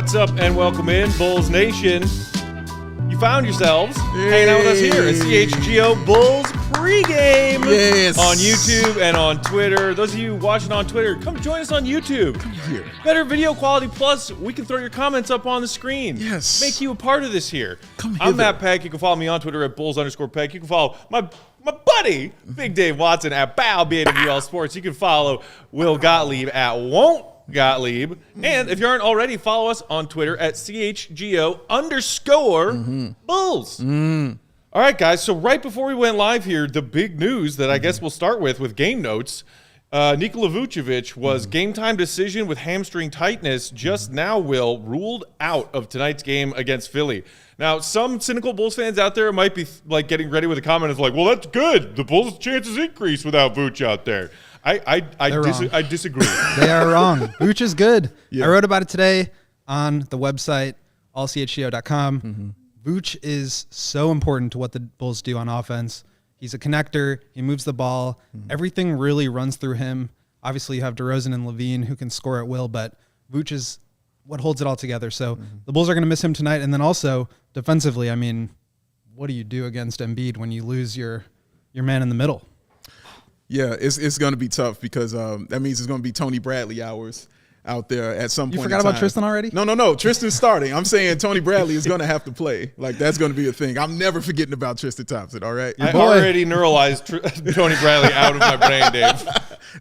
What's up and welcome in, Bulls Nation. You found yourselves hanging out with us here at CHGO Bulls Pregame on YouTube and on Twitter. Those of you watching on Twitter, come join us on YouTube. Come here. Better video quality, plus we can throw your comments up on the screen. Yes. Make you a part of this here. Come I'm Matt Peck. You can follow me on Twitter at Bulls_Peck. You can follow my buddy, Big Dave Watson at BowBWL Sports. You can follow Will Gottlieb at Won't Gottlieb. And if you aren't already, follow us on Twitter at CHGO_Bulls. All right, guys. So right before we went live here, the big news that I guess we'll start with game notes. Nikola Vucevic was game time decision with hamstring tightness just now, ruled out of tonight's game against Philly. Now, some cynical Bulls fans out there might be like getting ready with a comment of like, well, that's good. The Bulls' chances increase without Vuce out there. I disagree. They are wrong. Vooch is good. Yeah. I wrote about it today on the website, allchgo.com. Vooch is so important to what the Bulls do on offense. He's a connector. He moves the ball. Everything really runs through him. Obviously, you have DeRozan and Levine who can score at will, but Vooch is what holds it all together. So the Bulls are going to miss him tonight. And then also defensively, I mean, what do you do against Embiid when you lose your man in the middle? Yeah, it's going to be tough because that means it's going to be Tony Bradley hours out there at some point. You forgot about Tristan already? No. Tristan's starting. I'm saying Tony Bradley is going to have to play. Like, that's going to be a thing. I'm never forgetting about Tristan Thompson, all right? I already neuralized Tony Bradley out of my brain, Dave.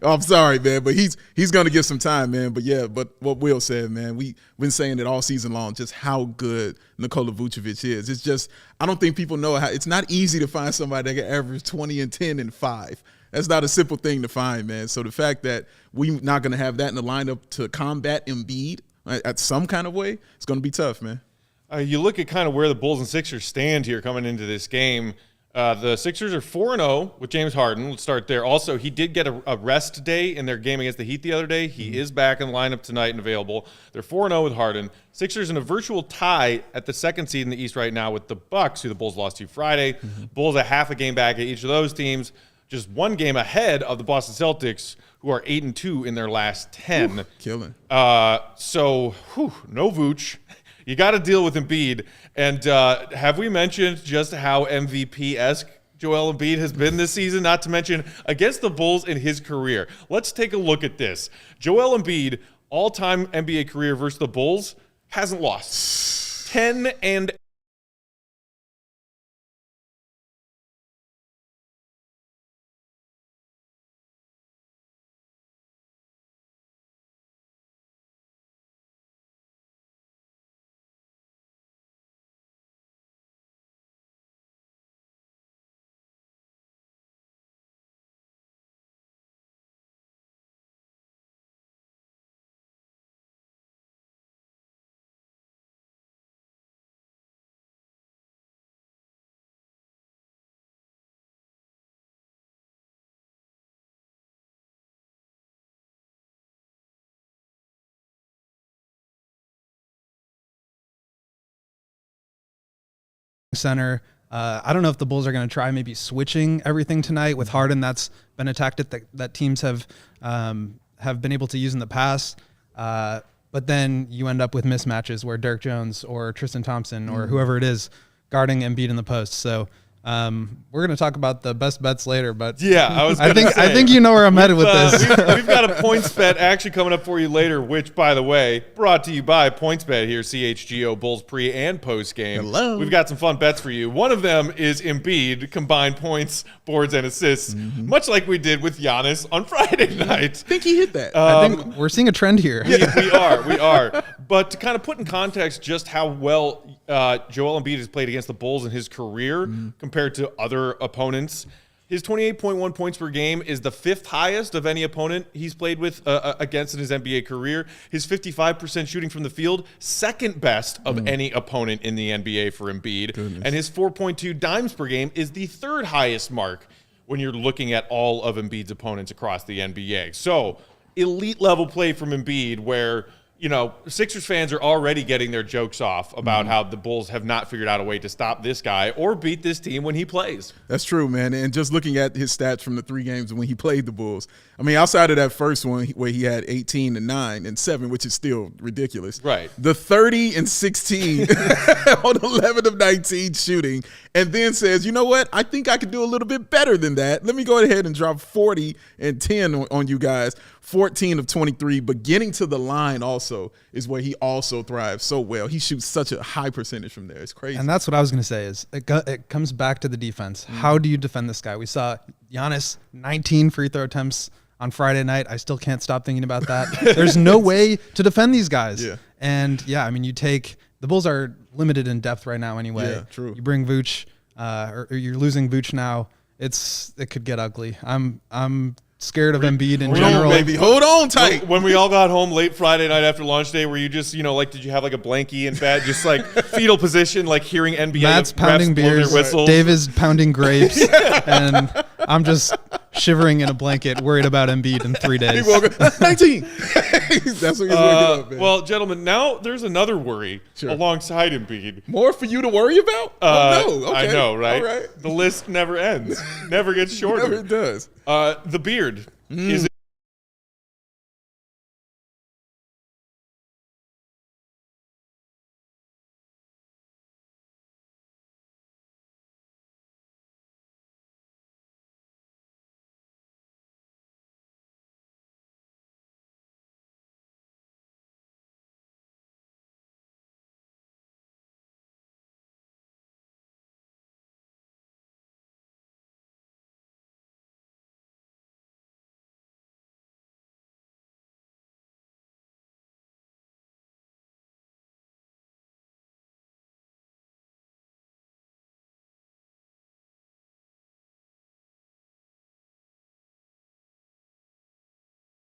Oh, I'm sorry, man, but he's going to get some time, man. But, yeah, but what Will said, man, we've been saying it all season long, just how good Nikola Vucevic is. It's just I don't think people know how – it's not easy to find somebody that can average 20 and 10 and 5. That's not a simple thing to find, man. So the fact that we're not going to have that in the lineup to combat Embiid at some kind of way, it's going to be tough, man. You look at kind of where the Bulls and Sixers stand here coming into this game. The Sixers are 4-0 with James Harden. Let's start there. Also, he did get a rest day in their game against the Heat the other day. He is back in the lineup tonight and available. They're 4-0 with Harden. Sixers in a virtual tie at the second seed in the East right now with the Bucks, who the Bulls lost to Friday. Bulls a half a game back at each of those teams. Just one game ahead of the Boston Celtics, who are 8-2 in their last 10. Killing. So, no Vooch. You got to deal with Embiid. And have we mentioned just how MVP-esque Joel Embiid has been this season? Not to mention against the Bulls in his career. Let's take a look at this. Joel Embiid, all-time NBA career versus the Bulls, hasn't lost. 10-8. Center. I don't know if the Bulls are going to try maybe switching everything tonight with Harden. That's been a tactic that teams have been able to use in the past. But then you end up with mismatches where Dirk Jones or Tristan Thompson or whoever it is guarding Embiid in the post. So we're going to talk about the best bets later, but yeah, I think you know where I'm headed with this. We've got a points bet actually coming up for you later, which, by the way, brought to you by PointsBet here, CHGO Bulls pre and post game. Hello. We've got some fun bets for you. One of them is Embiid combined points, boards, and assists, much like we did with Giannis on Friday night. I think he hit that. I think we're seeing a trend here. We are. But to kind of put in context just how well Joel Embiid has played against the Bulls in his career compared to other opponents, his 28.1 points per game is the fifth highest of any opponent he's played with against in his NBA career. His 55% shooting from the field, second best of any opponent in the NBA for Embiid. Goodness. And his 4.2 dimes per game is the third highest mark when you're looking at all of Embiid's opponents across the NBA. So elite level play from Embiid where Sixers fans are already getting their jokes off about how the Bulls have not figured out a way to stop this guy or beat this team when he plays. That's true, man. And just looking at his stats from the 3 games when he played the Bulls, I mean, outside of that first one where he had 18 and 9 and 7, which is still ridiculous. Right. The 30 and 16 on 11 of 19 shooting, and then says, you know what? I think I could do a little bit better than that. Let me go ahead and drop 40 and 10 on you guys. 14 of 23, but getting to the line also is where he also thrives so well. He shoots such a high percentage from there. It's crazy. And that's what I was going to say is it comes back to the defense. How do you defend this guy? We saw Giannis 19 free throw attempts on Friday night. I still can't stop thinking about that. There's no way to defend these guys. Yeah. And yeah, I mean, the Bulls are limited in depth right now anyway. Yeah, true. You bring Vooch, or you're losing Vooch now. It could get ugly. I'm scared of Embiid in general. Baby, hold on tight. When we all got home late Friday night after lunch day, were you just, did you have like a blankie in bed, just like fetal position, like hearing NBA Matt's pounding refs blow their beers, whistles? Dave is pounding grapes, and I'm just shivering in a blanket, worried about Embiid in 3 days. He woke up, 19. That's what he's waking up, man. Well, gentlemen, now there's another worry Sure. alongside Embiid. More for you to worry about? Oh, no. Okay. I know, right? All right. The list never ends, never gets shorter. Never it does. The beard is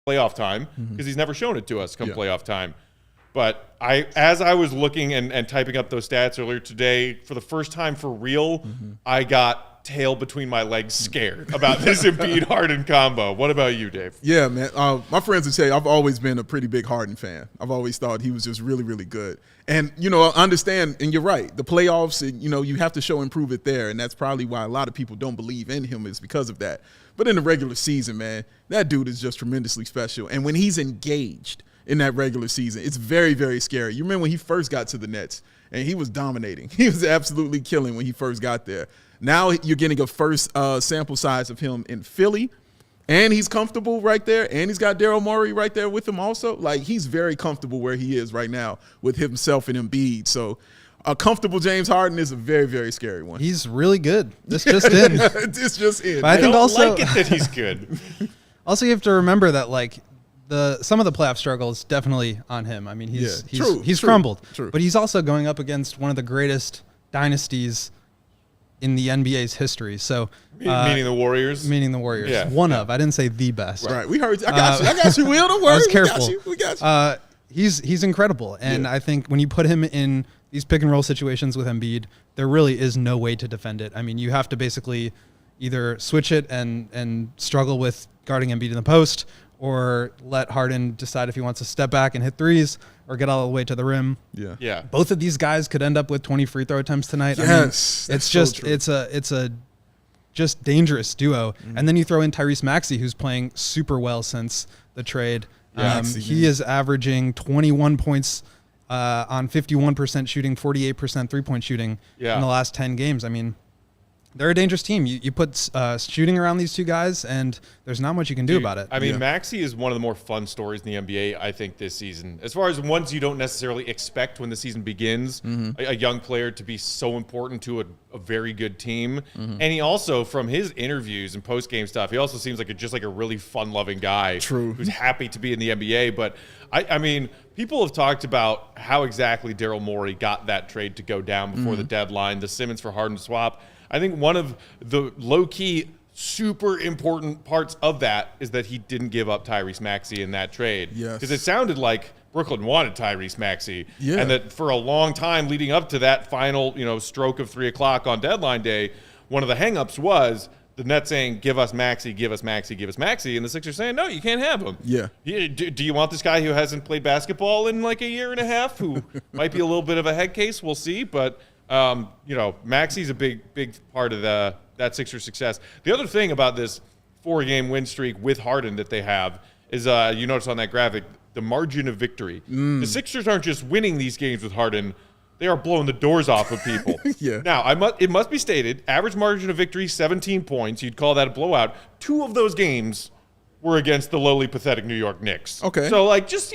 playoff time because he's never shown it to us come playoff time. But as I was looking and typing up those stats earlier today, for the first time for real, I got tail between my legs scared about this Embiid Harden combo. What about you, Dave? Yeah, man. My friends would say I've always been a pretty big Harden fan. I've always thought he was just really, really good. And, I understand, and you're right, the playoffs, you have to show and prove it there, and that's probably why a lot of people don't believe in him is because of that. But in the regular season, man, that dude is just tremendously special. And when he's engaged in that regular season, it's very, very scary. You remember when he first got to the Nets, and he was dominating. He was absolutely killing when he first got there. Now you're getting a first sample size of him in Philly, and he's comfortable right there, and he's got Daryl Morey right there with him also. Like, he's very comfortable where he is right now with himself and Embiid. So a comfortable James Harden is a very, very scary one. He's really good. This just in. This just in. But I think don't also like it that he's good. Also, you have to remember that some of the playoff struggle is definitely on him. I mean, he's crumbled, but he's also going up against one of the greatest dynasties in the NBA's history. So, meaning the Warriors. Meaning the Warriors. Yeah. One of. I didn't say the best. Right. We heard. I got you. Will, don't worry. I was careful. We got you. He's incredible, and I think when you put him in these pick and roll situations with Embiid, there really is no way to defend it. I mean, you have to basically either switch it and struggle with guarding Embiid in the post, or let Harden decide if he wants to step back and hit threes or get all the way to the rim. Yeah. Both of these guys could end up with 20 free throw attempts tonight. Yes, I mean, it's a just dangerous duo. And then you throw in Tyrese Maxey, who's playing super well since the trade. He is averaging 21 points on 51% shooting, 48% three-point shooting in the last 10 games. I mean, they're a dangerous team. You put shooting around these two guys, and there's not much you can do about it. I mean, Maxey is one of the more fun stories in the NBA, I think, this season. As far as ones you don't necessarily expect when the season begins, a young player to be so important to a very good team. And he also, from his interviews and post-game stuff, he also seems like just like a really fun-loving guy who's happy to be in the NBA. But, I mean, people have talked about how exactly Daryl Morey got that trade to go down before the deadline, the Simmons for Harden swap. I think one of the low-key, super important parts of that is that he didn't give up Tyrese Maxey in that trade. Because it sounded like Brooklyn wanted Tyrese Maxey. And that for a long time leading up to that final, stroke of 3 o'clock on deadline day, one of the hang-ups was the Nets saying, give us Maxey, give us Maxey, give us Maxey, and the Sixers saying, no, you can't have him. Yeah. Do you want this guy who hasn't played basketball in like a year and a half, who might be a little bit of a head case? We'll see. But, Maxey's a big part of that Sixers success. The other thing about this 4-game win streak with Harden that they have is, you notice on that graphic, the margin of victory. The Sixers aren't just winning these games with Harden. They are blowing the doors off of people. Yeah. Now, it must be stated, average margin of victory, 17 points. You'd call that a blowout. 2 of those games were against the lowly, pathetic New York Knicks. Okay. So, just,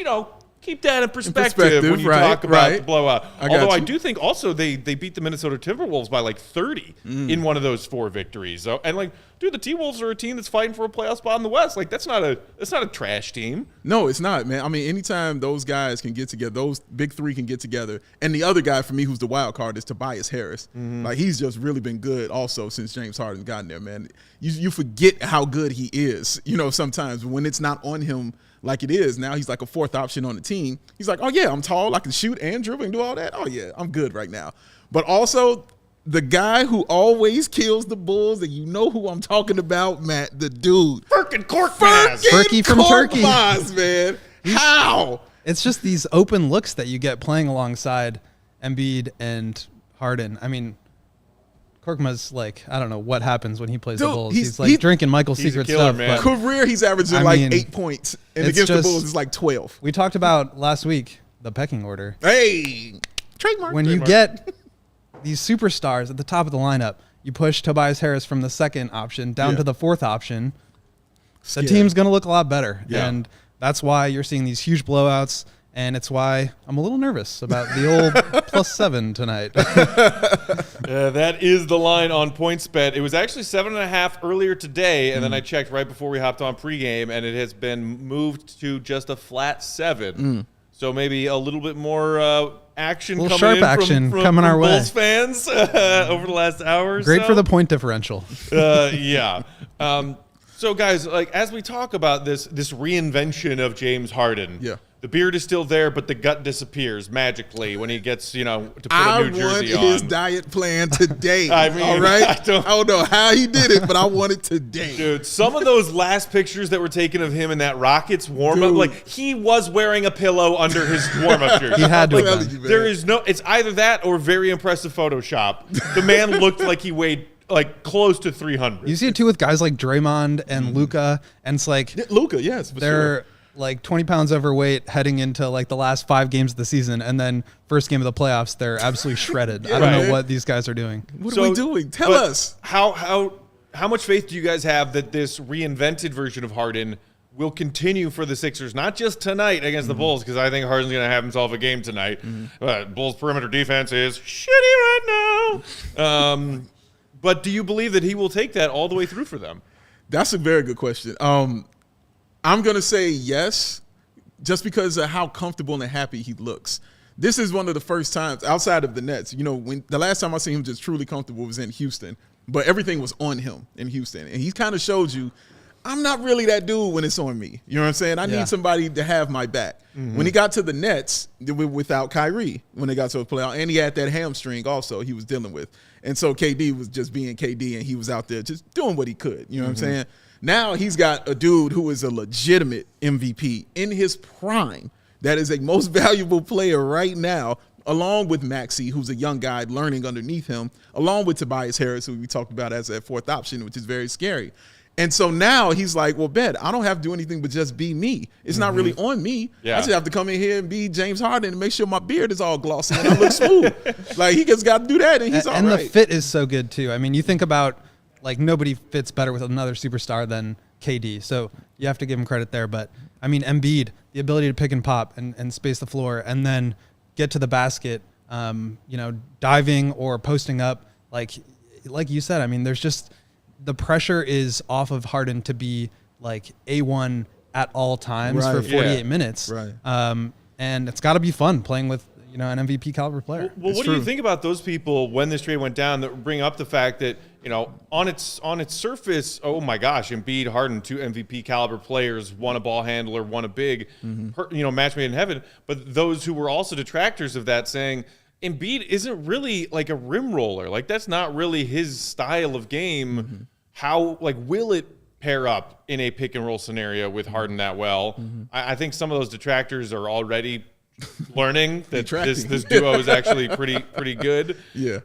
keep that in perspective when you talk about the blowout. Although I do think also they beat the Minnesota Timberwolves by 30 in one of those 4 victories. So, and the T-Wolves are a team that's fighting for a playoff spot in the West. That's not a trash team. No, it's not, man. I mean, anytime those guys can get together, those big 3 can get together, and the other guy for me who's the wild card is Tobias Harris. He's just really been good also since James Harden's gotten there, man. You forget how good he is, sometimes when it's not on him like it is. Now he's like a 4th option on the team. He's like, oh, yeah, I'm tall. I can shoot and dribble and do all that. Oh, yeah, I'm good right now. But also the guy who always kills the Bulls, and you know who I'm talking about, Matt, the dude. Firkin Korkmaz. Ferkie from Turkey. Man. How? It's just these open looks that you get playing alongside Embiid and Harden. I mean, Korkmaz, I don't know what happens when he plays the Bulls. He's drinking Michael's secret killer, stuff. man. Career, he's averaging 8 points. And against the Bulls, it's 12. We talked about last week the pecking order. Hey, trademark. When you get these superstars at the top of the lineup, you push Tobias Harris from the 2nd option down to the 4th option. The team's going to look a lot better. Yeah. And that's why you're seeing these huge blowouts. And it's why I'm a little nervous about the old +7 tonight. That is the line on PointsBet. It was actually 7.5 earlier today, and then I checked right before we hopped on pregame, and it has been moved to just a flat 7. So maybe a little bit more action coming sharp in action from coming our way. Bulls fans over the last hour or Great so. for the point differential. Yeah. So, guys, as we talk about this reinvention of James Harden, the beard is still there, but the gut disappears magically when he gets, to put a new jersey on. I want his diet plan today. I mean, all right? I don't know how he did it, but I want it today. Dude, some of those last pictures that were taken of him in that Rockets warm-up, he was wearing a pillow under his warm-up jersey. He had to. There is it's either that or very impressive Photoshop. The man looked like he weighed close to 300. You see it too with guys like Draymond and Luka, and it's Luka, yes, for they're 20 pounds overweight heading into the last 5 games of the season, and then first game of the playoffs, they're absolutely shredded. I don't know what these guys are doing. What are we doing? Tell us. How much faith do you guys have that this reinvented version of Harden will continue for the Sixers, not just tonight against the Bulls, because I think Harden's going to have himself a game tonight. Bulls' perimeter defense is shitty right now. But do you believe that he will take that all the way through for them? That's a very good question. I'm going to say yes, just because of how comfortable and happy he looks. This is one of the first times outside of the Nets. When the last time I seen him just truly comfortable was in Houston, but everything was on him in Houston. And he kind of showed you, I'm not really that dude when it's on me. You know what I'm saying? I need somebody to have my back. When he got to the Nets, without Kyrie, when they got to a playoff, and he had that hamstring also he was dealing with. And so KD was just being KD, and he was out there just doing what he could. You know what I'm saying? Now he's got a dude who is a legitimate MVP in his prime that is a most valuable player right now, along with Maxey, who's a young guy learning underneath him, along with Tobias Harris, who we talked about as that 4th option, which is very scary. And so now he's like, well, I don't have to do anything but just be me. It's not really on me. I just have to come in here and be James Harden and make sure my beard is all glossy and I look smooth. He just got to do that, and he's all right. And the fit is so good, too. I mean, you think about, nobody fits better with another superstar than KD. So you have to give him credit there. But, I mean, Embiid, the ability to pick and pop and space the floor and then get to the basket, diving or posting up. Like you said, I mean, there's just the pressure is off of Harden to be A1 at all times for 48 minutes. Right. And it's got to be fun playing with an MVP caliber player. Well, what do you think about those people when this trade went down that bring up the fact that, on its surface, oh my gosh, Embiid, Harden, 2 MVP caliber players, one a ball handler, one a big, match made in heaven. But those who were also detractors of that saying Embiid isn't really a rim roller. That's not really his style of game. how will it pair up in a pick and roll scenario with Harden that well? I think some of those detractors are already learning that this duo is actually pretty good. Yeah.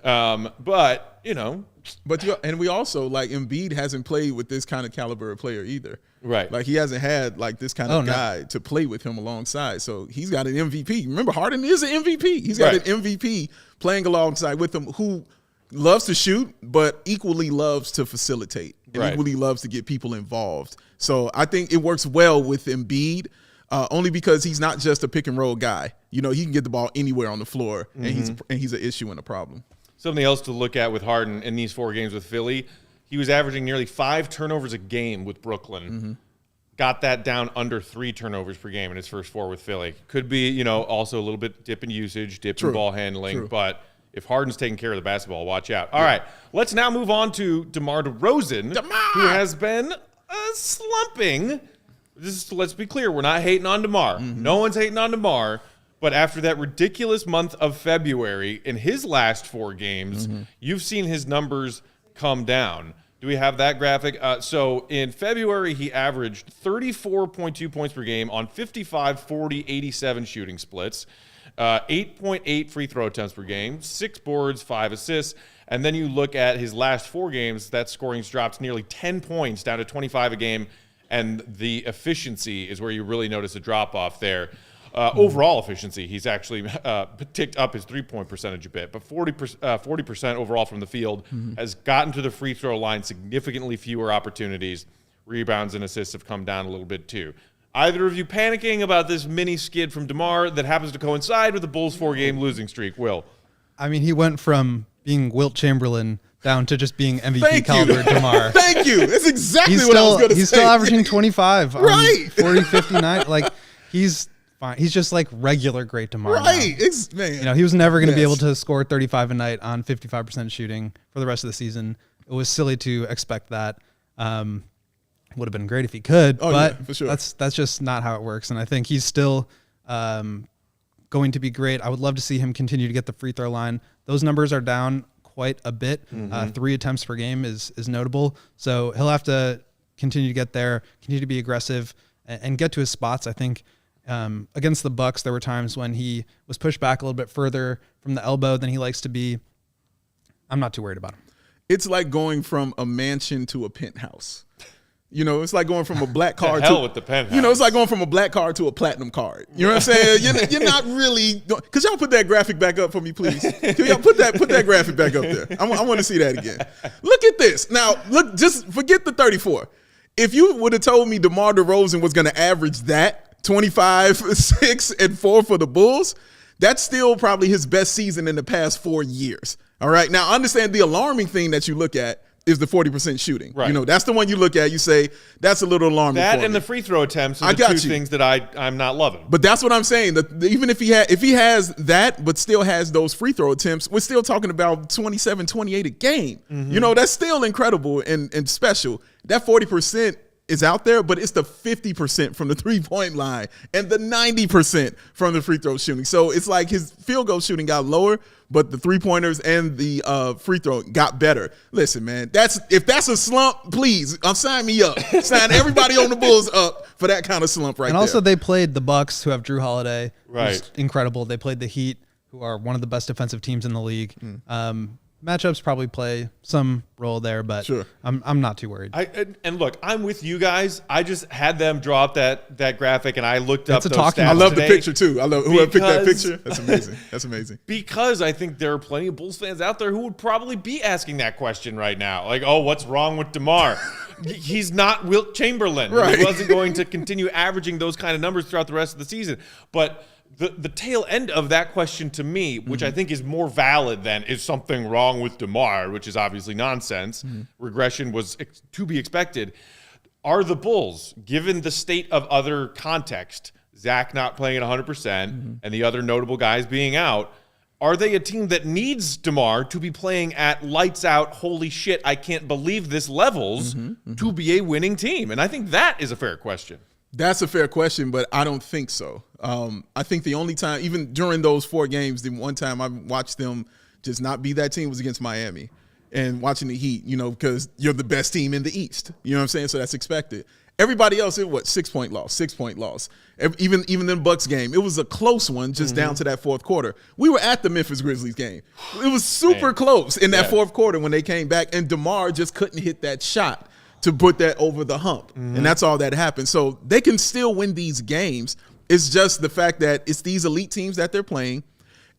But and we also Embiid hasn't played with this kind of caliber of player either. Right. Like he hasn't had this kind of guy to play with him alongside. So he's got an MVP. Remember, Harden is an MVP. He's got an MVP playing alongside with him who loves to shoot, but equally loves to facilitate and equally loves to get people involved. So I think it works well with Embiid, only because he's not just a pick and roll guy. He can get the ball anywhere on the floor, and he's an issue and a problem. Something else to look at with Harden in these 4 games with Philly, he was averaging nearly 5 turnovers a game with Brooklyn. Got that down under 3 turnovers per game in his first 4 with Philly. Could be, also a little bit dip in usage, dip in ball handling, but if Harden's taking care of the basketball, watch out. All right, let's now move on to DeMar DeRozan, who has been slumping. Let's be clear, we're not hating on DeMar. No one's hating on DeMar. But after that ridiculous month of February, in his last 4 games, you've seen his numbers come down. Do we have that graphic? So in February, he averaged 34.2 points per game on 55, 40, 87 shooting splits, 8.8 free throw attempts per game, 6 boards, 5 assists. And then you look at his last 4 games, that scoring's dropped nearly 10 points down to 25 a game. And the efficiency is where you really notice a drop-off there. Overall efficiency, he's actually ticked up his three-point percentage a bit, but 40% overall from the field, has gotten to the free throw line, significantly fewer opportunities. Rebounds and assists have come down a little bit too. Either of you panicking about this mini skid from DeMar that happens to coincide with the Bulls' 4-game losing streak? Will? I mean, he went from being Wilt Chamberlain down to just being MVP caliber DeMar. Thank you. That's exactly what I was going to say. He's still averaging 25 right. 40, 59. He's fine. He's just regular great DeMar. Right. Man. He was never going to be able to score 35 a night on 55% shooting for the rest of the season. It was silly to expect that. Would have been great if he could, but for sure. That's just not how it works. And I think he's still going to be great. I would love to see him continue to get the free throw line. Those numbers are down quite a bit. 3 attempts per game is notable. So he'll have to continue to get there, continue to be aggressive, and get to his spots. I think against the Bucks, there were times when he was pushed back a little bit further from the elbow than he likes to be. I'm not too worried about him. It's like going from a mansion to a penthouse. It's like going from a black card with the penthouse. It's like going from a black card to a platinum card. You know what I'm saying? You're not really. Could y'all put that graphic back up for me, please? Could y'all put that graphic back up there? I want to see that again. Look at this. Now, look, just forget the 34. If you would have told me DeMar DeRozan was going to average that 25, 6, and 4 for the Bulls, that's still probably his best season in the past 4 years. All right. Now, understand the alarming thing that you look at is the 40% shooting. Right. That's the one you look at. You say, that's a little alarming. That and the free throw attempts are the two things that I'm not loving. But that's what I'm saying. That even if he has that, but still has those free throw attempts, we're still talking about 27, 28 a game. That's still incredible and special. That 40% is out there, but it's the 50% from the 3-point line and the 90% from the free throw shooting. So it's like his field goal shooting got lower, but the 3-pointers and the free throw got better. Listen, man, if that's a slump, please, sign me up. Sign everybody on the Bulls up for that kind of slump right there. And also they played the Bucks, who have Drew Holiday. Right. Who's incredible. They played the Heat, who are one of the best defensive teams in the league. Matchups probably play some role there, but sure. I'm not too worried. And look, I'm with you guys. I just had them draw up that graphic, and I looked up those stats. I love today the picture too. I love whoever picked that picture. That's amazing. That's amazing. Because I think there are plenty of Bulls fans out there who would probably be asking that question right now. Like, oh, what's wrong with DeMar? He's not Wilt Chamberlain. Right. He wasn't going to continue averaging those kind of numbers throughout the rest of the season. But the tail end of that question to me, which I think is more valid than is something wrong with DeMar, which is obviously nonsense. Regression was to be expected. Are the Bulls, given the state of other context, Zach not playing at 100% and the other notable guys being out, are they a team that needs DeMar to be playing at lights out, holy shit, I can't believe this levels to be a winning team? And I think that is a fair question. That's a fair question, but I don't think so. I think the only time, even during those 4 games, the one time I watched them just not be that team was against Miami. and watching the Heat, because you're the best team in the East. You know what I'm saying? So that's expected. Everybody else, 6-point loss. Even the Bucks game, it was a close one, just down to that fourth quarter. We were at the Memphis Grizzlies game. It was super close in that fourth quarter when they came back, and DeMar just couldn't hit that shot to put that over the hump. And that's all that happened. So they can still win these games. It's just the fact that it's these elite teams that they're playing,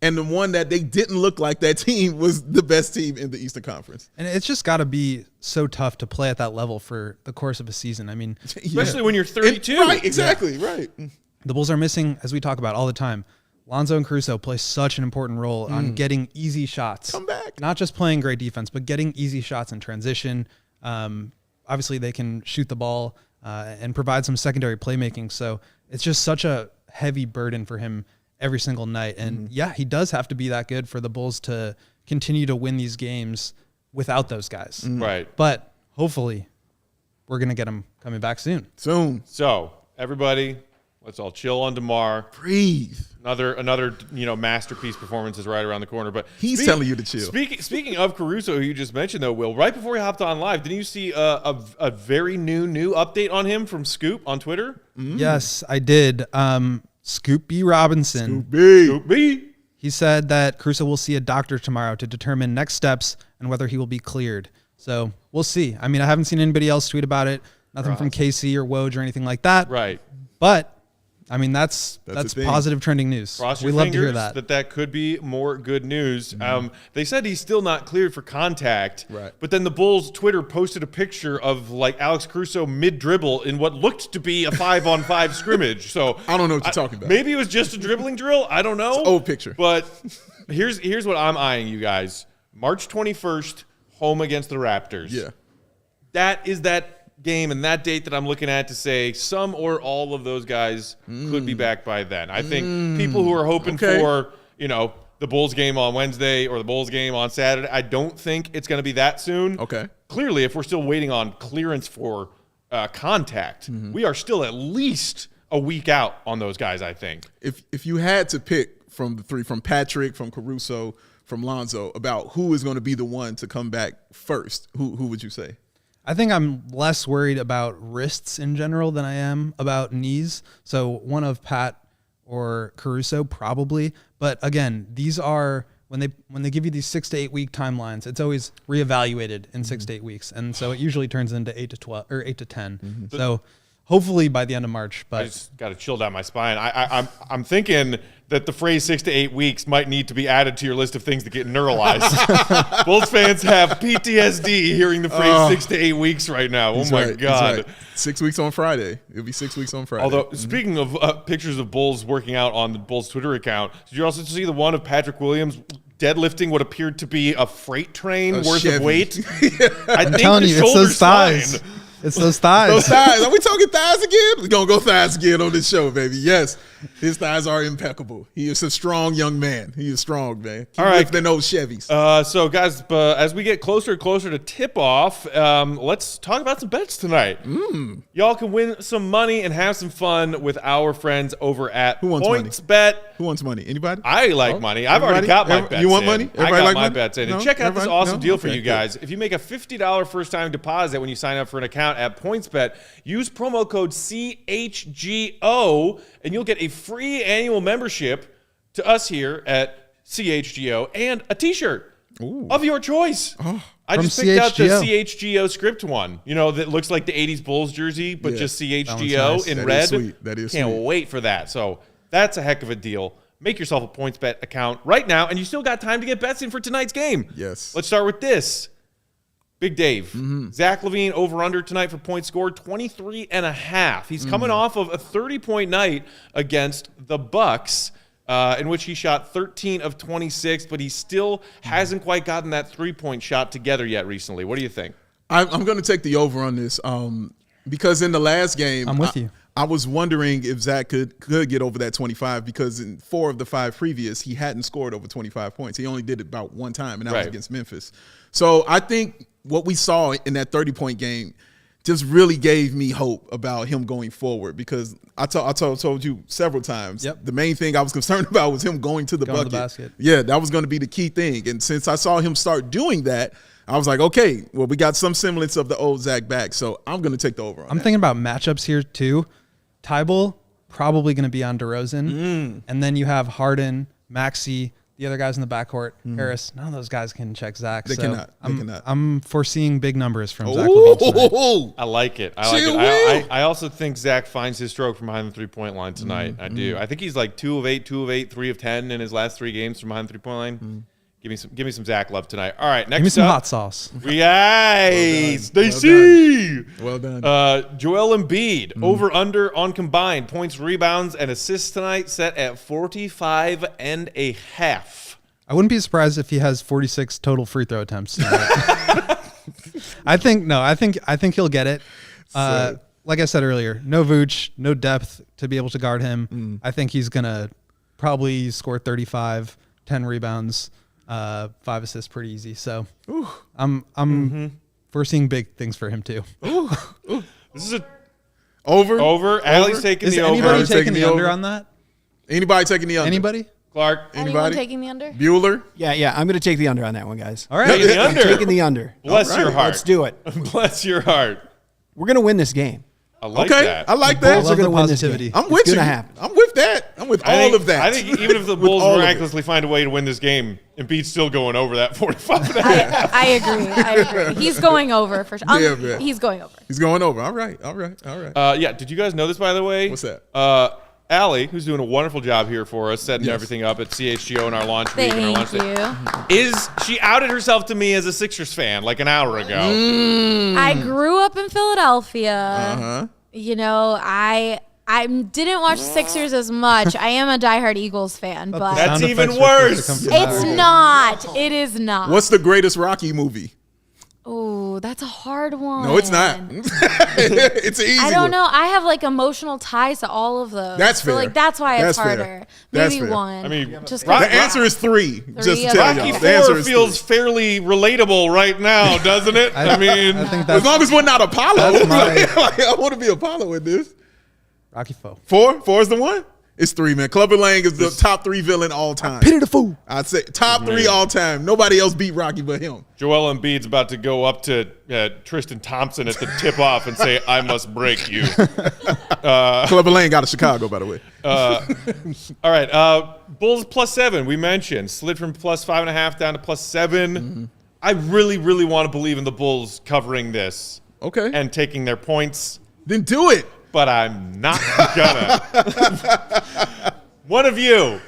and the one that they didn't look like that team was the best team in the Eastern Conference. And it's just got to be so tough to play at that level for the course of a season. I mean, especially when you're 32. Right, exactly, right. The Bulls are missing, as we talk about all the time, Lonzo and Caruso play such an important role on getting easy shots. Come back. Not just playing great defense, but getting easy shots in transition. Obviously, they can shoot the ball and provide some secondary playmaking. So it's just such a heavy burden for him every single night. And he does have to be that good for the Bulls to continue to win these games without those guys. Right. But hopefully we're going to get him coming back soon. So everybody, let's all chill on DeMar. Breathe. Another masterpiece performance is right around the corner. But he's telling you to chill. Speaking of Caruso, who you just mentioned though, Will, right before we hopped on live, didn't you see a very new update on him from Scoop on Twitter? Yes, I did. Scoop B. Robinson. Scoop B. He said that Caruso will see a doctor tomorrow to determine next steps and whether he will be cleared. So we'll see. I mean, I haven't seen anybody else tweet about it. Nothing from KC or Woj or anything like that. Right. But I mean, that's positive trending news. Cross we your love fingers to hear that could be more good news. They said he's still not cleared for contact. Right. But then the Bulls Twitter posted a picture of Alex Caruso mid dribble in what looked to be a 5-on-5 scrimmage. So I don't know what you're talking about. Maybe it was just a dribbling drill. I don't know. It's an old picture. But here's what I'm eyeing, you guys. March 21st, home against the Raptors. Yeah. That is that game and that date that I'm looking at to say some or all of those guys could be back by then. I think people who are hoping for, the Bulls game on Wednesday or the Bulls game on Saturday, I don't think it's going to be that soon. Okay. Clearly, if we're still waiting on clearance for contact, we are still at least a week out on those guys, I think. If you had to pick from the three, from Patrick, from Caruso, from Lonzo, about who is going to be the one to come back first, who would you say? I think I'm less worried about wrists in general than I am about knees. So one of Pat or Caruso probably. But again, these are when they give you these 6 to 8 week timelines, it's always reevaluated in 6 to 8 weeks, and so it usually turns into 8 to 12 or 8 to 10. So hopefully by the end of March. But I just got to chill down my spine. I'm thinking that the phrase 6 to 8 weeks might need to be added to your list of things that get neuralized. Bulls fans have PTSD hearing the phrase 6 to 8 weeks right now. Oh my God. 6 weeks on Friday. It'll be 6 weeks on Friday. Although, speaking of pictures of Bulls working out on the Bulls Twitter account, did you also see the one of Patrick Williams deadlifting what appeared to be a freight train worth of weight? I think telling you, it's those thighs. Fine. It's those thighs. Those thighs. Are we talking thighs again? We're going to go thighs again on this show, baby. Yes, his thighs are impeccable. He is a strong young man. He is strong, man. Keep lifting those Chevys. So, guys, as we get closer and closer to tip-off, let's talk about some bets tonight. Y'all can win some money and have some fun with our friends over at PointsBet. Who wants money? Anybody? I like money. I've already got my bets You want in. money? I got my bets in. No? And check out this awesome deal for Okay, you guys. If you make a $50 first-time deposit when you sign up for an account at PointsBet, use promo code CHGO, and you'll get a free annual membership to us here at CHGO and a T-shirt of your choice. I just picked out the CHGO script one, that looks like the 80s Bulls jersey, but just CHGO in red. Sweet. That is Can't sweet. wait for that. So that's a heck of a deal. Make yourself a PointsBet account right now, and you still got time to get bets in for tonight's game. Yes. Let's start with this. Big Dave. Zach LaVine over-under tonight for points scored, 23.5. He's coming off of a 30-point night against the Bucks, in which he shot 13 of 26, but he still hasn't quite gotten that three-point shot together yet recently. What do you think? I'm going to take the over on this because in the last game, I'm with you. I was wondering if Zach could get over that 25 because in 4 of the 5 previous, he hadn't scored over 25 points. He only did it about one time, and that was against Memphis. So I think what we saw in that 30-point game just really gave me hope about him going forward, because I told you several times. Yep. The main thing I was concerned about was him going to the bucket. basket. Yeah, that was going to be the key thing. And since I saw him start doing that, I was like, okay, well, we got some semblance of the old Zach back, so I'm going to take the over on I'm that. thinking about matchups here too. Tybal probably going to be on DeRozan, and then you have Harden, Maxey, the other guys in the backcourt, Harris. None of those guys can check Zach. They cannot. They cannot. I'm foreseeing big numbers from Zach LaVine tonight. Ooh. I like it. I like it. I also think Zach finds his stroke from behind the three-point line tonight. I do. I think he's like 2 of 8, 2 of 8, 3 of 10 in his last 3 games from behind the three-point line. Give me some Zach love tonight. All right, next Give me some Uh, hot up. sauce. Yes, Well Stacy. Well done. Joel Embiid, over under on combined points, rebounds, and assists tonight, set at 45.5. I wouldn't be surprised if he has 46 total free throw attempts tonight. I think he'll get it. Like I said earlier, no Vooch, no depth to be able to guard him. I think he's gonna probably score 35, 10 rebounds, 5 assists pretty easy. So I'm foreseeing big things for him too. This is a Over. Allie's taking Is the over. anybody Allie's taking taking the the under over. on that? Anybody taking the under? Anybody? Clark, Anyone Anybody? taking the under? Bueller? Yeah, I'm going to take the under on that one, guys. All right. taking the I'm under. taking the under. Bless All your right, heart. Let's do it. Bless your heart. We're going to win this game. I like Okay, that. I like The Bulls that. are We're going to the win this positivity. game. I'm with It's you. going to happen. I'm with that. I'm with all of that. I think even if the Bulls all of it. miraculously find a way to win this game, Embiid's still going over that 45. I agree. He's going over for sure. Yeah, man. He's going over. He's going over. All right. Yeah, did you guys know this, by the way? What's that? Allie, who's doing a wonderful job here for us, setting Yes. everything up at CHGO in our launch week and our launch Thank day. you. She outed herself to me as a Sixers fan like an hour ago. I grew up in Philadelphia. Uh-huh. You know, I didn't watch Sixers as much. I am a diehard Eagles fan, but That's Sound even effects are supposed to worse. come from it's that. not. It is not. What's the greatest Rocky movie? Oh, that's a hard one. No, it's not. It's an easy I don't one. know. I have like emotional ties to all of those. That's So, fair. like that's why That's it's fair. harder. That's Maybe fair. one. I mean, just Rock- The answer is 3. Just to of tell them. y'all. Rocky The answer 4 is feels 3. fairly relatable right now, doesn't it? I mean, I think As that's long as we're not Apollo. That's my- Like, I want to be Apollo in this. Rocky Foe. 4? 4 is the one? It's 3, man. Clubber Lang is the top 3 villain all time. Pity the fool. I'd say top 3 all time. Nobody else beat Rocky but him. Joel Embiid's about to go up to Tristan Thompson at the tip-off and say, I must break you. Clubber Lang got to Chicago, by the way. All right, Bulls +7, we mentioned. Slid from +5.5 down to +7. I really, really want to believe in the Bulls covering this Okay. and taking their points, Then do it. but I'm not gonna. One of you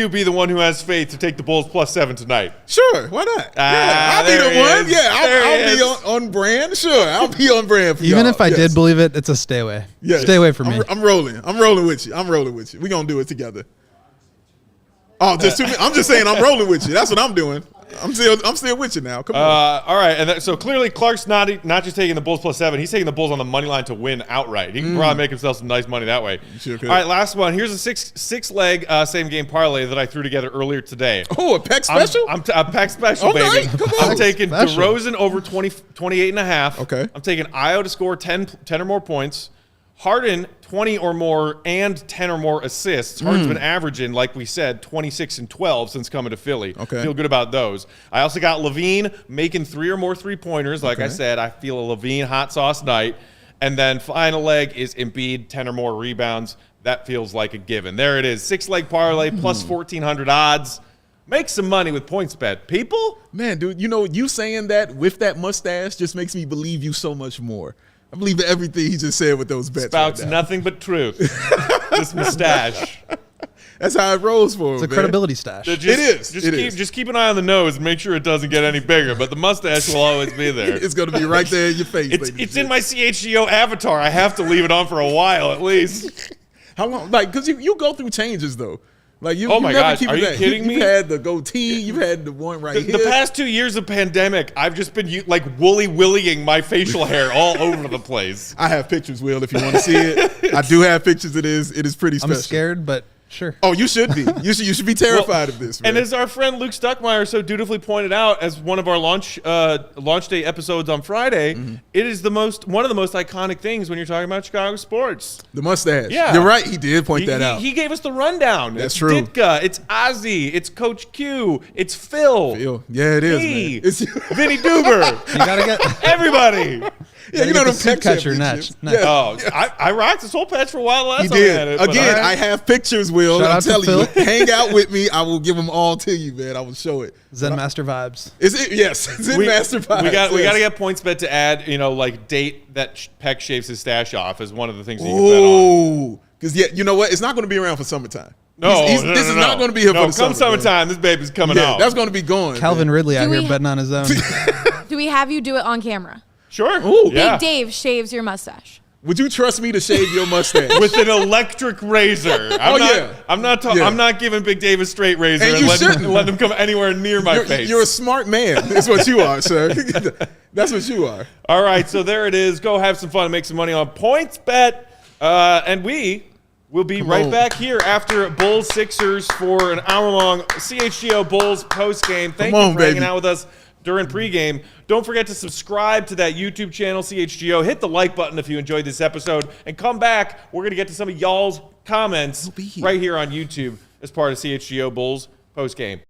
be the one who has faith to take the Bulls +7 tonight. Sure, why not? Yeah, I'll be there the he one. is. Yeah, There he I'll be is. on brand. Sure, I'll be on brand for Even y'all. if I Yes. did believe it, it's a stay away. Yes. Stay away from me. I'm rolling. I'm rolling with you. We're going to do it together. Oh, just 2 minutes. I'm just saying I'm rolling with you. That's what I'm doing. I'm still with you now. Come on. All right, and so clearly Clark's not just taking the Bulls +7. He's taking the Bulls on the money line to win outright. He can probably make himself some nice money that way. Sure could. All right, last one. Here's a six leg same game parlay that I threw together earlier today. Oh, a Peck special? I'm a Peck special, All baby. right, come on. I'm taking Special. DeRozan over 28.5. Okay. I'm taking Io to score 10 or more points. Harden 20 or more and 10 or more assists. Harden's been averaging, like we said, 26 and 12 since coming to Philly. Okay. Feel good about those. I also got Levine making 3 or more three-pointers. Like I said, I feel a Levine hot sauce night. And then final leg is Embiid, 10 or more rebounds. That feels like a given. There it is. 6-leg parlay plus 1,400 odds. Make some money with PointsBet. People? Man, dude, you saying that with that mustache just makes me believe you so much more. I believe everything he just said with those bets. Spouts right now. nothing but truth. This mustache. That's how it rolls for him. It's a man. credibility stash. Just keep an eye on the nose and make sure it doesn't get any bigger. But the mustache will always be there. It's going to be right there in your face. It's in my CHGO avatar. I have to leave it on for a while at least. How long? Like, because you go through changes, though. Like, you Oh my never gosh, keep are it you that. kidding me? You've had the goatee. You've had the one right here. The past 2 years of pandemic, I've just been like woolly-willying my facial hair all over the place. I have pictures, Will, if you want to see it. I do have pictures. It is pretty special. I'm scared, but Sure. Oh, you should be. You should be terrified of this, man. And as our friend Luke Stuckmeyer so dutifully pointed out, as one of our launch day episodes on Friday, it is one of the most iconic things when you're talking about Chicago sports. The mustache. Yeah. You're right. He did point that out. He gave us the rundown. That's it's true. Ditka, it's Ozzy, it's Coach Q, it's Phil. Yeah, it is, me, man. It's Vinny Duber. You gotta get everybody. Yeah, you know the the suit Peck catcher championships. next. Yeah. Oh, I rocked this whole patch for a while last He time I did. had it. but Again, all right. I have pictures, Will. Shout I'm out to telling you. Phil. Hang out with me. I will give them all to you, man. I will show it. Zen Master vibes. Is it? Yes. It's in Master Pies. We got to Yes. get points bet to add, like date that Peck shaves his stash off as one of the things that you can bet on. Oh, because you know what? It's not going to be around for summertime. No, this no, is no. not going to be here No, for the come summer, man. summertime, this baby's coming Yeah, out. that's going to be going. Calvin man. Ridley out Do here we- betting on his own. Do we have you do it on camera? Sure. Ooh. Yeah. Big Dave shaves your mustache. Would you trust me to shave your mustache? With an electric razor. I'm not giving Big Dave a straight razor And and you letting shouldn't. him come anywhere near my face. You're a smart man. That's what you are, sir. That's what you are. All right, so there it is. Go have some fun and make some money on points bet. And we will be right on. back here after Bulls Sixers for an hour-long CHGO Bulls postgame. Thank Come you on, for hanging baby. out with us during pregame. Don't forget to subscribe to that YouTube channel, CHGO. Hit the like button if you enjoyed this episode. And come back. We're going to get to some of y'all's comments be here. right here on YouTube as part of CHGO Bulls postgame.